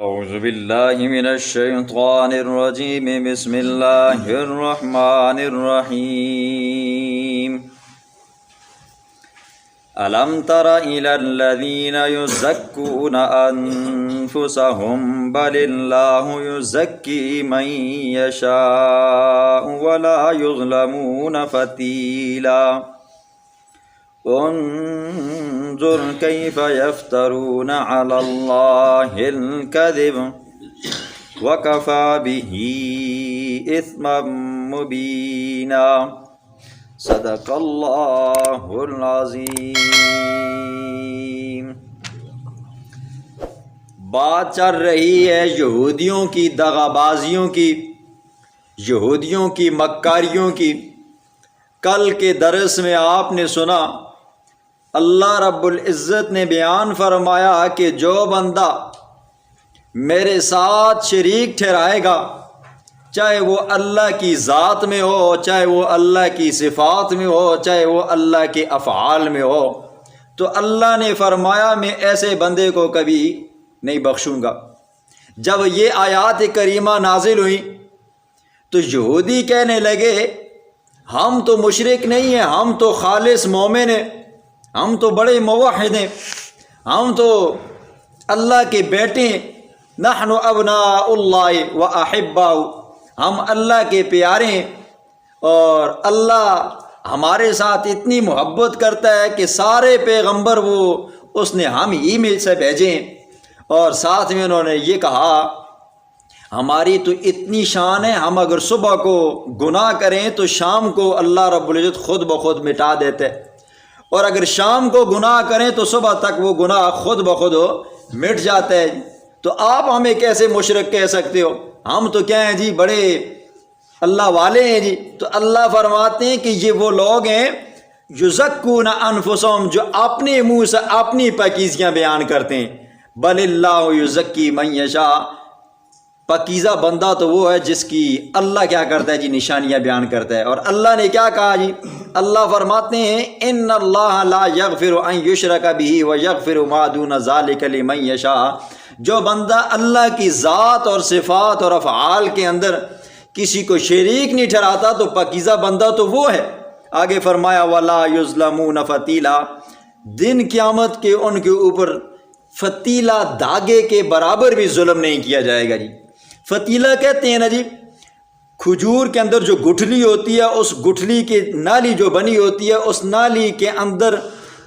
اعوذ باللہ من الشیطان الرجیم بسم اللہ الرحمن الرحیم الم تر الی الذین یزکون انفسهم بل اللہ یزکی من یشاء ولا یظلمون فتیلا انظر کیف یفترون علی اللہ الکذب وکفی بہ اثما مبینا صدق اللہ العظیم۔ بات چل رہی ہے یہودیوں کی دغا بازیوں کی، یہودیوں کی مکاریوں کی۔ کل کے درس میں آپ نے سنا اللہ رب العزت نے بیان فرمایا کہ جو بندہ میرے ساتھ شریک ٹھہرائے گا، چاہے وہ اللہ کی ذات میں ہو، چاہے وہ اللہ کی صفات میں ہو، چاہے وہ اللہ کے افعال میں ہو، تو اللہ نے فرمایا میں ایسے بندے کو کبھی نہیں بخشوں گا۔ جب یہ آیات کریمہ نازل ہوئی تو یہودی کہنے لگے ہم تو مشرک نہیں ہیں، ہم تو خالص مومن ہیں، ہم تو بڑے موحد ہیں، ہم تو اللہ کے بیٹے ہیں، نحن ابناء اللہ و احباؤ، ہم اللہ کے پیارے ہیں اور اللہ ہمارے ساتھ اتنی محبت کرتا ہے کہ سارے پیغمبر وہ اس نے ہم ہی میں سے بھیجے ہیں۔ اور ساتھ میں انہوں نے یہ کہا ہماری تو اتنی شان ہے، ہم اگر صبح کو گناہ کریں تو شام کو اللہ رب العزت خود بخود مٹا دیتے، اور اگر شام کو گناہ کریں تو صبح تک وہ گناہ خود بخود مٹ جاتا ہے۔ تو آپ ہمیں کیسے مشرک کہہ سکتے ہو؟ ہم تو کیا ہیں جی، بڑے اللہ والے ہیں جی۔ تو اللہ فرماتے ہیں کہ یہ وہ لوگ ہیں یزکون انفسہم، جو اپنے منہ سے اپنی پاکیزیاں بیان کرتے ہیں۔ بل اللہ یزکی من یشاء، پاکیزہ بندہ تو وہ ہے جس کی اللہ کیا کرتا ہے جی، نشانیاں بیان کرتا ہے۔ اور اللہ نے کیا کہا جی؟ اللہ فرماتے ہیں ان اللہ لا یغفر ان یشرک بہ ویغفر ما دون ذلک لمن یشاء، جو بندہ اللہ کی ذات اور صفات اور افعال کے اندر کسی کو شریک نہیں ٹھہراتا تو پاکیزہ بندہ تو وہ ہے۔ آگے فرمایا ولا یظلمون فتیلا، دن قیامت کے ان کے اوپر فتیلہ دھاگے کے برابر بھی ظلم نہیں کیا جائے گا جی۔ فتیلہ کہتے ہیں نا جی، کھجور کے اندر جو گٹھلی ہوتی ہے، اس گٹھلی کی نالی جو بنی ہوتی ہے، اس نالی کے اندر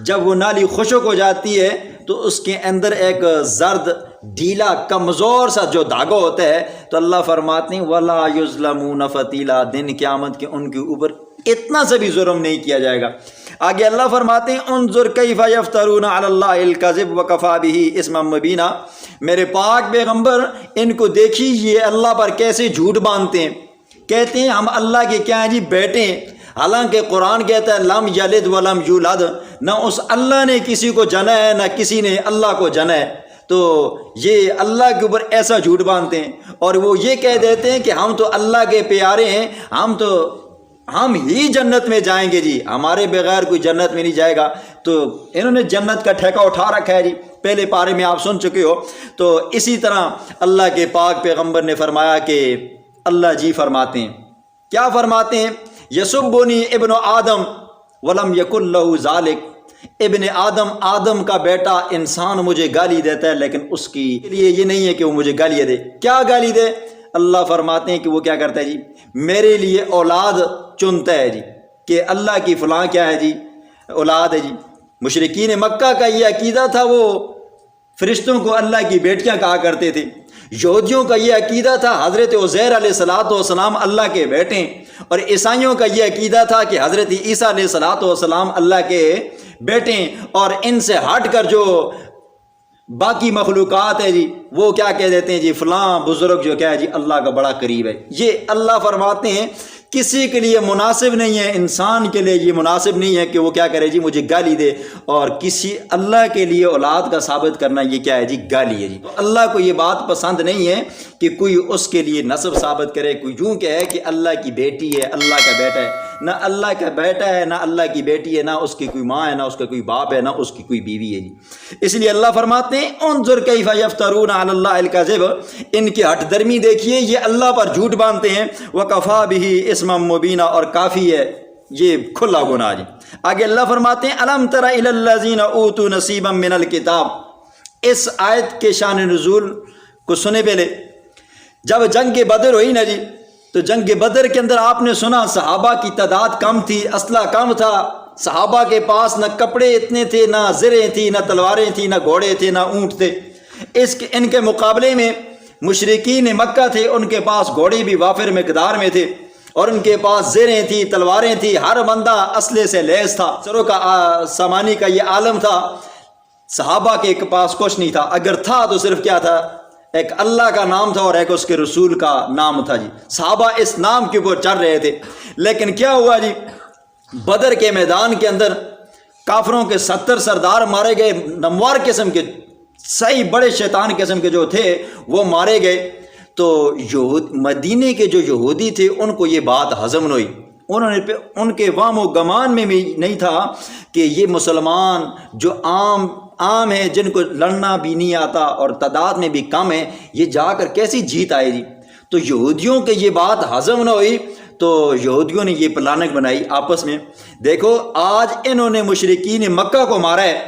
جب وہ نالی خشک ہو جاتی ہے تو اس کے اندر ایک زرد ڈھیلا کمزور سا جو دھاگا ہوتا ہے، تو اللہ فرماتے ہیں ولا یظلمون فتیلا، دن قیامت کے ان کے اوپر اتنا سے بھی ظلم نہیں کیا جائے گا۔ آگے اللہ فرماتے ہیں انظر کیف یفترون علی اللہ الکذب وکفی بہ اثما مبینا، میرے پاک پیغمبر ان کو دیکھیے یہ اللہ پر کیسے جھوٹ باندھتے ہیں، کہتے ہیں ہم اللہ کے کیا ہیں جی، بیٹے ہیں، حالانکہ قرآن کہتا ہے لم یلد ولم یولد، نہ اس اللہ نے کسی کو جنا ہے نہ کسی نے اللہ کو جنا ہے۔ تو یہ اللہ کے اوپر ایسا جھوٹ باندھتے ہیں اور وہ یہ کہہ دیتے ہیں کہ ہم تو اللہ کے پیارے ہیں، ہم ہی جنت میں جائیں گے جی، ہمارے بغیر کوئی جنت میں نہیں جائے گا۔ تو انہوں نے جنت کا ٹھیکہ اٹھا رکھا ہے جی، پہلے پارے میں آپ سن چکے ہو۔ تو اسی طرح اللہ کے پاک پیغمبر نے فرمایا کہ اللہ جی فرماتے ہیں، کیا فرماتے ہیں؟ یسبنی ابن آدم ولم یکن لہ ذالک، ابن آدم کا بیٹا انسان مجھے گالی دیتا ہے لیکن اس کے لیے یہ نہیں ہے کہ وہ مجھے گالی دے۔ کیا گالی دے؟ اللہ فرماتے ہیں کہ وہ کیا کرتا ہے جی، میرے لیے اولاد چنتا ہے جی، کہ اللہ کی فلاں کیا ہے جی، اولاد ہے جی۔ مشرکین مکہ کا یہ عقیدہ تھا، وہ فرشتوں کو اللہ کی بیٹیاں کہا کرتے تھے۔ یہودیوں کا یہ عقیدہ تھا حضرت عزیر علیہ السلام اللہ کے بیٹے ہیں، اور عیسائیوں کا یہ عقیدہ تھا کہ حضرت عیسیٰ علیہ السلام اللہ کے بیٹے ہیں۔ اور ان سے ہٹ کر جو باقی مخلوقات ہے جی، وہ کیا کہہ دیتے ہیں جی، فلاں بزرگ جو کیا ہے جی اللہ کا بڑا قریب ہے۔ یہ اللہ فرماتے ہیں کسی کے لیے مناسب نہیں ہے، انسان کے لیے یہ مناسب نہیں ہے کہ وہ کیا کرے جی مجھے گالی دے، اور کسی اللہ کے لیے اولاد کا ثابت کرنا یہ کیا ہے جی گالی ہے جی۔ تو اللہ کو یہ بات پسند نہیں ہے کہ کوئی اس کے لیے نسب ثابت کرے، کوئی یوں کہے کہ اللہ کی بیٹی ہے، اللہ کا بیٹا ہے۔ نہ اللہ کا بیٹا ہے، نہ اللہ کی بیٹی ہے، نہ اس کی کوئی ماں ہے، نہ اس کا کوئی باپ ہے، نہ اس کی کوئی بیوی ہے جی۔ اس لیے اللہ فرماتے ہیں انظر کیف یفترون علی اللہ الکذب، ان کی ہٹ درمی دیکھیے، یہ اللہ پر جھوٹ باندھتے ہیں، وکفی بہ اسما مبینا، اور کافی ہے یہ کھلا گناہ جی۔ آگے اللہ فرماتے ہیں الم تر الی الذین اوتوا نصیبا من الکتاب، اس آیت کے شان نزول کو سنے پہلے۔ جب جنگ بدر ہوئی نا جی، تو جنگ بدر کے اندر آپ نے سنا صحابہ کی تعداد کم تھی، اسلحہ کم تھا، صحابہ کے پاس نہ کپڑے اتنے تھے، نہ زریں تھی، نہ تلواریں تھیں، نہ گھوڑے تھے، نہ اونٹ تھے۔ ان کے مقابلے میں مشرکین مکہ تھے، ان کے پاس گھوڑے بھی وافر مقدار میں تھے، اور ان کے پاس زریں تھی، تلواریں تھی، ہر بندہ اسلحے سے لیس تھا، سروں کا سامانی کا یہ عالم تھا۔ صحابہ کے پاس کچھ نہیں تھا، اگر تھا تو صرف کیا تھا، ایک اللہ کا نام تھا اور ایک اس کے رسول کا نام تھا جی۔ صحابہ اس نام کے اوپر چل رہے تھے، لیکن کیا ہوا جی، بدر کے میدان کے اندر کافروں کے 70 سردار مارے گئے، نموار قسم کے، صحیح بڑے شیطان قسم کے جو تھے وہ مارے گئے۔ تو مدینے کے جو یہودی تھے ان کو یہ بات ہضم نہ ہوئی، ان کے وہم و گمان میں بھی نہیں تھا کہ یہ مسلمان جو عام ہیں، جن کو لڑنا بھی نہیں آتا اور تعداد میں بھی کم ہے، یہ جا کر کیسی جیت آئے گی۔ تو یہودیوں کے یہ بات ہضم نہ ہوئی، تو یہودیوں نے یہ پلاننگ بنائی آپس میں، دیکھو آج انہوں نے مشرکین مکہ کو مارا ہے،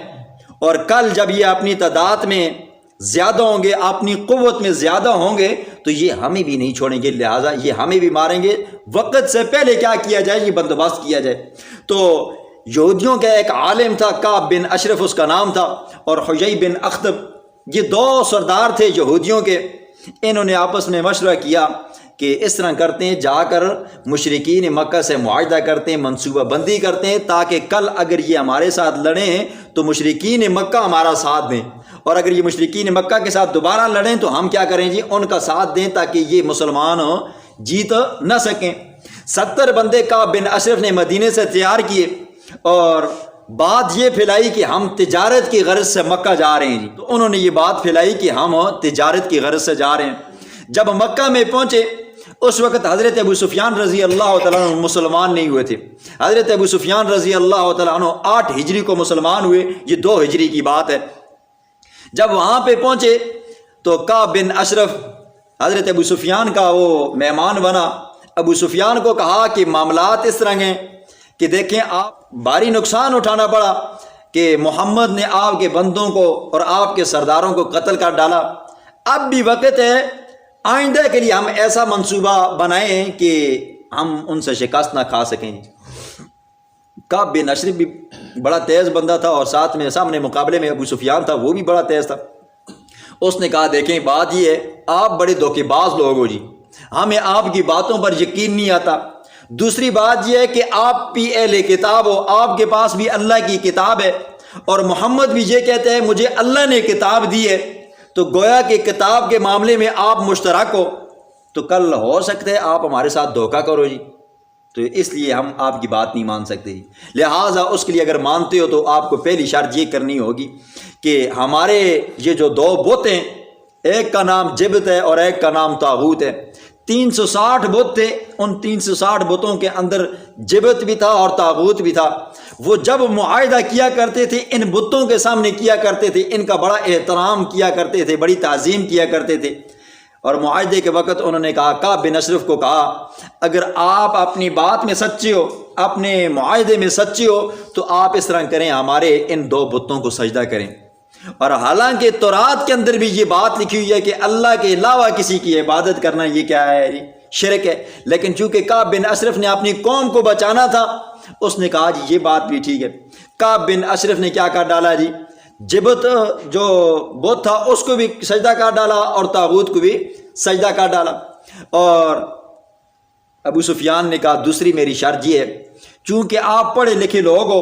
اور کل جب یہ اپنی تعداد میں زیادہ ہوں گے، اپنی قوت میں زیادہ ہوں گے، تو یہ ہمیں بھی نہیں چھوڑیں گے، لہٰذا یہ ہمیں بھی ماریں گے۔ وقت سے پہلے کیا کیا جائے، یہ بندوبست کیا جائے۔ تو یہودیوں کا ایک عالم تھا، کعب بن اشرف اس کا نام تھا، اور حیی بن اخطب، یہ 2 سردار تھے یہودیوں کے۔ انہوں نے آپس میں مشورہ کیا کہ اس طرح کرتے ہیں، جا کر مشرکین مکہ سے معاہدہ کرتے ہیں، منصوبہ بندی کرتے ہیں، تاکہ کل اگر یہ ہمارے ساتھ لڑیں تو مشرکین مکہ ہمارا ساتھ دیں، اور اگر یہ مشرکین مکہ کے ساتھ دوبارہ لڑیں تو ہم کیا کریں جی، ان کا ساتھ دیں، تاکہ یہ مسلمان جیت نہ سکیں۔ 70 بندے کعب بن اشرف نے مدینے سے تیار کیے، اور بات یہ پھیلائی کہ ہم تجارت کی غرض سے مکہ جا رہے ہیں جی۔ تو انہوں نے یہ بات پھیلائی کہ ہم تجارت کی غرض سے جا رہے ہیں۔ جب مکہ میں پہنچے، اس وقت حضرت ابو سفیان رضی اللہ تعالیٰ عنہ مسلمان نہیں ہوئے تھے۔ حضرت ابو سفیان رضی اللہ تعالیٰ عنہ 8 ہجری کو مسلمان ہوئے، یہ 2 ہجری کی بات ہے۔ جب وہاں پہ پہنچے تو کعب بن اشرف حضرت ابو سفیان کا وہ مہمان بنا۔ ابو سفیان کو کہا کہ معاملات اس طرح ہیں کہ دیکھیں، آپ بھاری نقصان اٹھانا پڑا کہ محمد نے آپ کے بندوں کو اور آپ کے سرداروں کو قتل کر ڈالا، اب بھی وقت ہے، آئندہ کے لیے ہم ایسا منصوبہ بنائیں کہ ہم ان سے شکست نہ کھا سکیں۔ کعب بن اشرف بھی بڑا تیز بندہ تھا، اور ساتھ میں سامنے مقابلے میں ابو سفیان تھا، وہ بھی بڑا تیز تھا۔ اس نے کہا دیکھیں، بات یہ ہے، آپ بڑے دھوکے باز لوگ ہو جی، ہمیں آپ کی باتوں پر یقین نہیں آتا۔ دوسری بات یہ ہے کہ آپ بھی اہل کتاب ہو، آپ کے پاس بھی اللہ کی کتاب ہے، اور محمد بھی یہ کہتے ہیں مجھے اللہ نے کتاب دی ہے، تو گویا کہ کتاب کے معاملے میں آپ مشترک ہو، تو کل ہو سکتا ہے آپ ہمارے ساتھ دھوکہ کرو جی، تو اس لیے ہم آپ کی بات نہیں مان سکتے جی۔ لہٰذا اس کے لیے اگر مانتے ہو تو آپ کو پہلی شرط یہ کرنی ہوگی کہ ہمارے یہ جو 2 بت ہیں، ایک کا نام جبت ہے اور ایک کا نام طاغوت ہے، 360 بت تھے، ان 360 بتوں کے اندر جبت بھی تھا اور طاغوت بھی تھا۔ وہ جب معاہدہ کیا کرتے تھے، ان بتوں کے سامنے کیا کرتے تھے، ان کا بڑا احترام کیا کرتے تھے، بڑی تعظیم کیا کرتے تھے۔ اور معاہدے کے وقت انہوں نے کہا، کعب بن اشرف کو کہا، اگر آپ اپنی بات میں سچے ہو، اپنے معاہدے میں سچے ہو، تو آپ اس طرح کریں، ہمارے ان 2 بتوں کو سجدہ کریں۔ اور حالانکہ تورات کے اندر بھی یہ بات لکھی ہوئی ہے کہ اللہ کے علاوہ کسی کی عبادت کرنا یہ کیا ہے، شرک ہے، لیکن چونکہ کعب بن اشرف نے اپنی قوم کو بچانا تھا، اس نے کہا جی یہ بات بھی ٹھیک ہے۔ کعب بن اشرف نے کیا کر ڈالا جی، جبت جو بت تھا اس کو بھی سجدہ کر ڈالا اور طاغوت کو بھی سجدہ کر ڈالا۔ اور ابو سفیان نے کہا دوسری میری شرط یہ ہے، چونکہ آپ پڑھے لکھے لوگ ہو،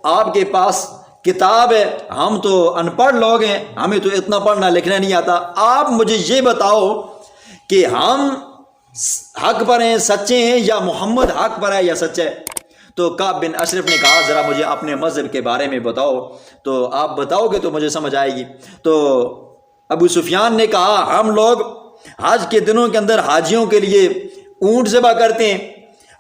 آپ کے پاس کتاب ہے، ہم تو ان پڑھ لوگ ہیں، ہمیں تو اتنا پڑھنا لکھنا نہیں آتا، آپ مجھے یہ بتاؤ کہ ہم حق پر ہیں، سچے ہیں، یا محمد حق پر ہے یا سچا ہے؟ تو کعب بن اشرف نے کہا ذرا مجھے اپنے مذہب کے بارے میں بتاؤ، تو آپ بتاؤ گے تو مجھے سمجھ آئے گی۔ تو ابو سفیان نے کہا ہم لوگ حج کے دنوں کے اندر حاجیوں کے لیے اونٹ ذبح کرتے ہیں،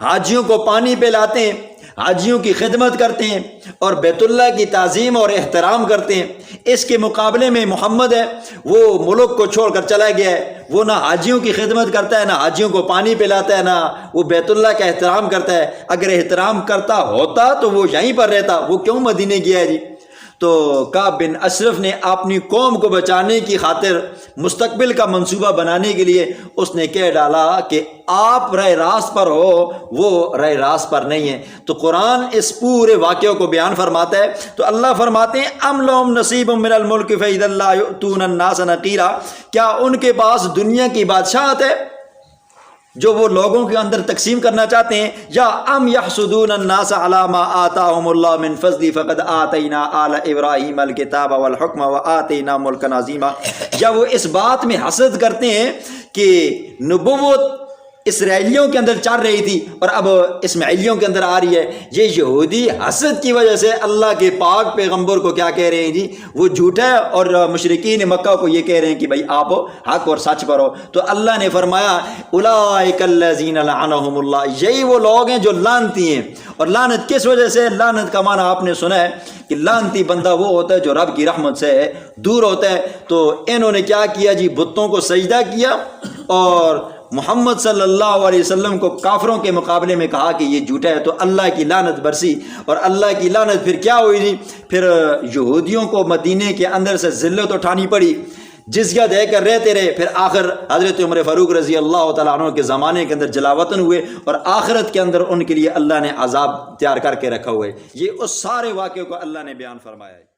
حاجیوں کو پانی پلاتے ہیں، حاجیوں کی خدمت کرتے ہیں اور بیت اللہ کی تعظیم اور احترام کرتے ہیں۔ اس کے مقابلے میں محمد ہے وہ ملک کو چھوڑ کر چلا گیا ہے، وہ نہ حاجیوں کی خدمت کرتا ہے، نہ حاجیوں کو پانی پلاتا ہے، نہ وہ بیت اللہ کا احترام کرتا ہے۔ اگر احترام کرتا ہوتا تو وہ یہیں پر رہتا، وہ کیوں مدینے گیا ہے جی؟ تو کعب بن اشرف نے اپنی قوم کو بچانے کی خاطر مستقبل کا منصوبہ بنانے کے لیے اس نے کہہ ڈالا کہ آپ راہ راست پر ہو، وہ راہ راست پر نہیں ہے۔ تو قرآن اس پورے واقعے کو بیان فرماتا ہے، تو اللہ فرماتے ہیں ام لہم نصیب من الملک فاذا لا یؤتون الناس نقیرا، کیا ان کے پاس دنیا کی بادشاہت ہے جو وہ لوگوں کے اندر تقسیم کرنا چاہتے ہیں؟ یا ام یحسدون الناس علی ما آتاہم اللہ من فضل فقد آتینا آل ابراہیم الکتاب والحکم وآتینا ملکا عظیما، یا وہ اس بات میں حسد کرتے ہیں کہ نبوت اسرائیلیوں کے اندر چل رہی تھی اور اب اسماعیلیوں کے اندر آ رہی ہے۔ یہ یہودی حسد کی وجہ سے اللہ کے پاک پیغمبر کو کیا کہہ رہے ہیں جی؟ وہ جھوٹا ہے، اور مشرکین مکہ کو یہ کہہ رہے ہیں کہ بھائی آپ حق اور سچ پر ہو۔ تو اللہ نے فرمایا اولئک الذین لعنہم اللہ، یہی وہ لوگ ہیں جو لعنتی ہیں۔ اور لعنت کس وجہ سے؟ لعنت کا معنی آپ نے سنا ہے کہ لعنتی بندہ وہ ہوتا ہے جو رب کی رحمت سے دور ہوتا ہے۔ تو انہوں نے کیا کیا جی؟ بتوں کو سجدہ کیا اور محمد صلی اللہ علیہ وسلم کو کافروں کے مقابلے میں کہا کہ یہ جھوٹا ہے، تو اللہ کی لعنت برسی۔ اور اللہ کی لعنت پھر کیا ہوئی جی؟ پھر یہودیوں کو مدینے کے اندر سے ذلت اٹھانی پڑی، جزیہ دے کر رہتے رہے، پھر آخر حضرت عمر فاروق رضی اللہ تعالیٰ عنہ کے زمانے کے اندر جلاوطن ہوئے، اور آخرت کے اندر ان کے لیے اللہ نے عذاب تیار کر کے رکھا ہوا ہے۔ یہ اس سارے واقعے کو اللہ نے بیان فرمایا ہے۔